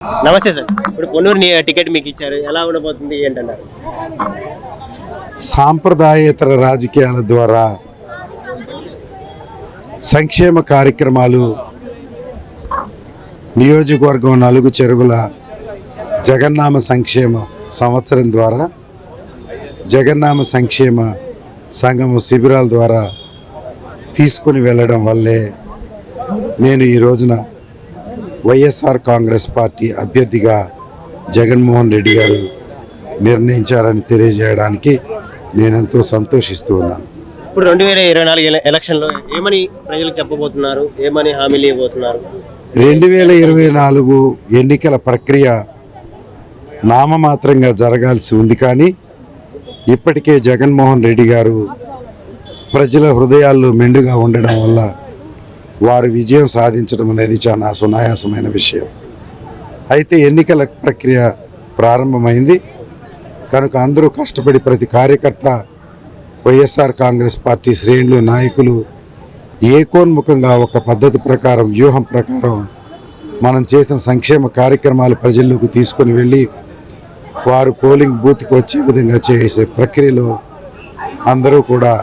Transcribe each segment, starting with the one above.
నమస్తే సార్. ఇప్పుడు పొన్నూరు టికెట్ మీకు ఇచ్చారు, ఎలా ఉండబోతుంది ఏంటన్నారు? సాంప్రదాయేతర రాజకీయాల ద్వారా సంక్షేమ కార్యక్రమాలు నియోజకవర్గం నలుగు చెరువుల జగన్నామ సంక్షేమ సంవత్సరం ద్వారా జగన్నామ సంక్షేమ సంఘం శిబిరాల ద్వారా తీసుకుని వెళ్ళడం వల్లే నేను ఈ రోజున వైఎస్ఆర్ కాంగ్రెస్ పార్టీ అభ్యర్థిగా జగన్మోహన్ రెడ్డి గారు నిర్ణయించారని తెలియజేయడానికి నేనెంతో సంతోషిస్తూ ఉన్నాను. ఇప్పుడు 2024 ఎలక్షన్లో ఏమని ప్రజలకు చెప్పబోతున్నారు, ఏమని హామీలు ఇవ్వబోతున్నారు? 2024 ఎన్నికల ప్రక్రియ నామమాత్రంగా జరగాల్సి ఉంది, కానీ ఇప్పటికే జగన్మోహన్ రెడ్డి గారు ప్రజల హృదయాల్లో మెండుగా ఉండడం వల్ల వారు విజయం సాధించడం అనేది చాలా సునాయాసమైన విషయం. అయితే ఎన్నికల ప్రక్రియ ప్రారంభమైంది కనుక అందరూ కష్టపడి ప్రతి కార్యకర్త వైఎస్ఆర్ కాంగ్రెస్ పార్టీ శ్రేణులు నాయకులు ఏకోన్ముఖంగా ఒక పద్ధతి ప్రకారం వ్యూహం ప్రకారం మనం చేసిన సంక్షేమ కార్యక్రమాలు ప్రజల్లోకి తీసుకొని వెళ్ళి వారు పోలింగ్ బూత్కి వచ్చే విధంగా చేసే ప్రక్రియలో అందరూ కూడా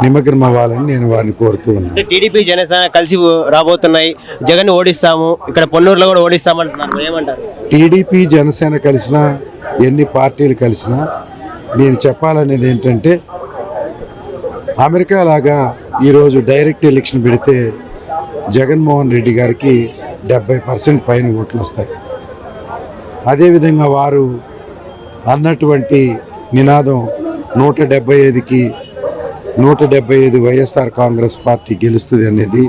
నిమగ్నం అవ్వాలని నేను వారిని కోరుతూ ఉన్నాను. టీడీపీ జనసేన కలిసి రాబోతున్నాయి, జగన్ ఓడిస్తాము, ఇక్కడ పొన్నూరులో కూడా ఓడిస్తామంటున్నారు, ఏమంటారు? టీడీపీ జనసేన కలిసినా ఎన్ని పార్టీలు కలిసినా నేను చెప్పాలనేది ఏంటంటే, అమెరికా లాగా ఈరోజు డైరెక్ట్ ఎలక్షన్ పెడితే జగన్మోహన్ రెడ్డి గారికి 70% పైన ఓట్లు వస్తాయి. అదేవిధంగా వారు అన్నటువంటి నినాదం 175కి 175 వైఎస్ఆర్ కాంగ్రెస్ పార్టీ గెలుస్తుంది అనేది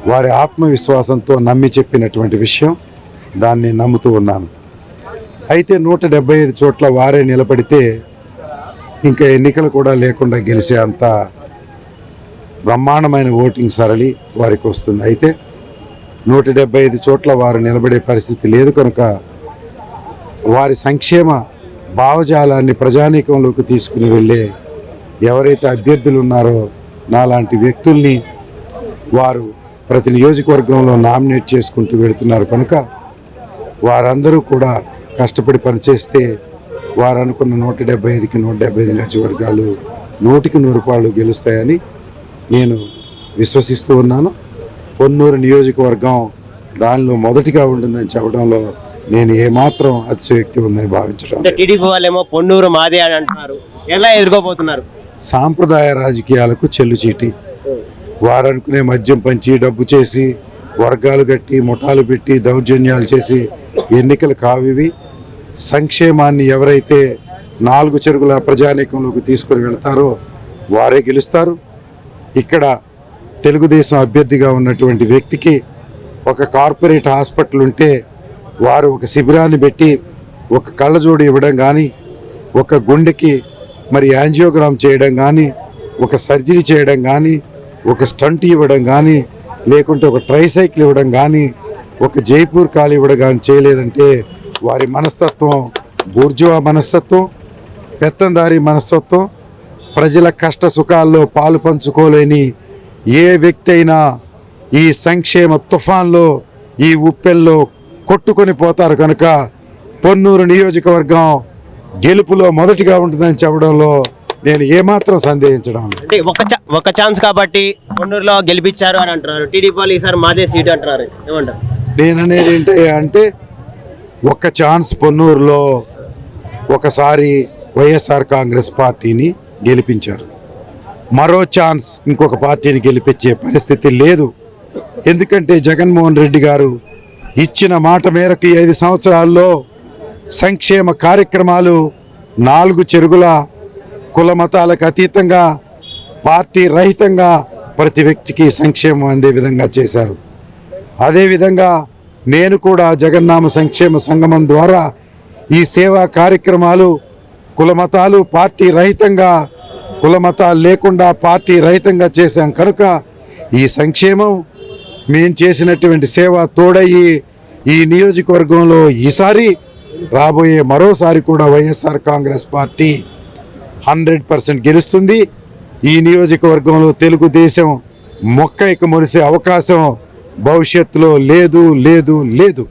వారి ఆత్మవిశ్వాసంతో నమ్మి చెప్పినటువంటి విషయం. దాన్ని నమ్ముతూ ఉన్నాను. అయితే 175 చోట్ల వారే నిలబడితే ఇంకా ఎన్నికలు కూడా లేకుండా గెలిచే అంత బ్రహ్మాండమైన ఓటింగ్ సరళి వారికి వస్తుంది. అయితే 175 చోట్ల వారు నిలబడే పరిస్థితి లేదు కనుక వారి సంక్షేమ భావజాలాన్ని ప్రజానీకంలోకి తీసుకుని వెళ్ళే ఎవరైతే అభ్యర్థులు ఉన్నారో నాలాంటి వ్యక్తుల్ని వారు ప్రతి నియోజకవర్గంలో నామినేట్ చేసుకుంటూ వెళుతున్నారు కనుక వారందరూ కూడా కష్టపడి పనిచేస్తే వారు అనుకున్న 175కి 175 నియోజకవర్గాలు 100కి 100 గెలుస్తాయని నేను విశ్వసిస్తూ ఉన్నాను. పొన్నూరు నియోజకవర్గం దానిలో మొదటిగా ఉంటుందని చెప్పడంలో నేను ఏమాత్రం అతిశయోక్తి ఉందని భావించడం. టీడీపీ వాళ్ళేమో పొన్నూరు మాదే అని అంటున్నారు, ఎలా ఎదుర్కోబోతున్నారు? సాంప్రదాయ రాజకీయాలకు చెల్లుచీటి. వారు అనుకునే మద్యం పంచి డబ్బు చేసి వర్గాలు కట్టి ముఠాలు పెట్టి దౌర్జన్యాలు చేసి ఎన్నికలు కావివి. సంక్షేమాన్ని ఎవరైతే 4 చెరుగుల ప్రజానీకంలోకి తీసుకొని వెళ్తారో వారే గెలుస్తారు. ఇక్కడ తెలుగుదేశం అభ్యర్థిగా ఉన్నటువంటి వ్యక్తికి ఒక కార్పొరేట్ హాస్పిటల్ ఉంటే వారు ఒక శిబిరాన్ని పెట్టి ఒక కళ్ళజోడు ఇవ్వడం కానీ, ఒక గుండెకి మరి యాంజియోగ్రామ్ చేయడం కానీ, ఒక సర్జరీ చేయడం కానీ, ఒక స్టంట్ ఇవ్వడం కానీ, లేకుంటే ఒక ట్రైసైకిల్ ఇవ్వడం కానీ, ఒక జైపూర్ కాలు ఇవ్వడం కానీ చేయలేదంటే వారి మనస్తత్వం బూర్జువా మనస్తత్వం, పెత్తందారి మనస్తత్వం. ప్రజల కష్ట సుఖాల్లో పాలు పంచుకోలేని ఏ వ్యక్తి అయినా ఈ సంక్షేమ తుఫాన్లో ఈ ఉప్పెల్లో కొట్టుకొని పోతారు కనుక పొన్నూరు నియోజకవర్గం గెలుపులో మొదటిగా ఉంటుందని చెప్పడంలో నేను ఏమాత్రం సందేహించడం లేదు. అంటే ఒక ఛాన్స్ కాబట్టి పొన్నూరులో గెలిపించారు అని అంటున్నారు. టీడీపీ వాళ్ళు ఈసారి మాదే సీటు అంటున్నారు, ఏమంటారు? నేననేది ఏంటి అంటే, ఒక్క ఛాన్స్ పొన్నూరులో ఒకసారి వైఎస్ఆర్ కాంగ్రెస్ పార్టీని గెలిపించారు, మరో ఛాన్స్ ఇంకొక పార్టీని గెలిపించే పరిస్థితి లేదు. ఎందుకంటే జగన్మోహన్ రెడ్డి గారు ఇచ్చిన మాట మేరకు 5 సంవత్సరాల్లో సంక్షేమ కార్యక్రమాలు 4 చెరుగుల కుల మతాలకు అతీతంగా పార్టీ రహితంగా ప్రతి వ్యక్తికి సంక్షేమం అందే విధంగా చేశారు. అదేవిధంగా నేను కూడా జగన్నామ సంక్షేమ సంగమం ద్వారా ఈ సేవా కార్యక్రమాలు కుల మతాలు పార్టీ రహితంగా, కుల మతాలు లేకుండా పార్టీ రహితంగా చేశాం కనుక ఈ సంక్షేమం మేము చేసినటువంటి సేవ తోడయ్యి ఈ నియోజకవర్గంలో ఈసారి రాబోయే మరోసారి కూడా వైఎస్ఆర్ కాంగ్రెస్ పార్టీ 100% గెలుస్తుంది. ఈ నియోజకవర్గంలో తెలుగుదేశం మొక్క ఇక మురిసే అవకాశం భవిష్యత్తులో లేదు లేదు లేదు.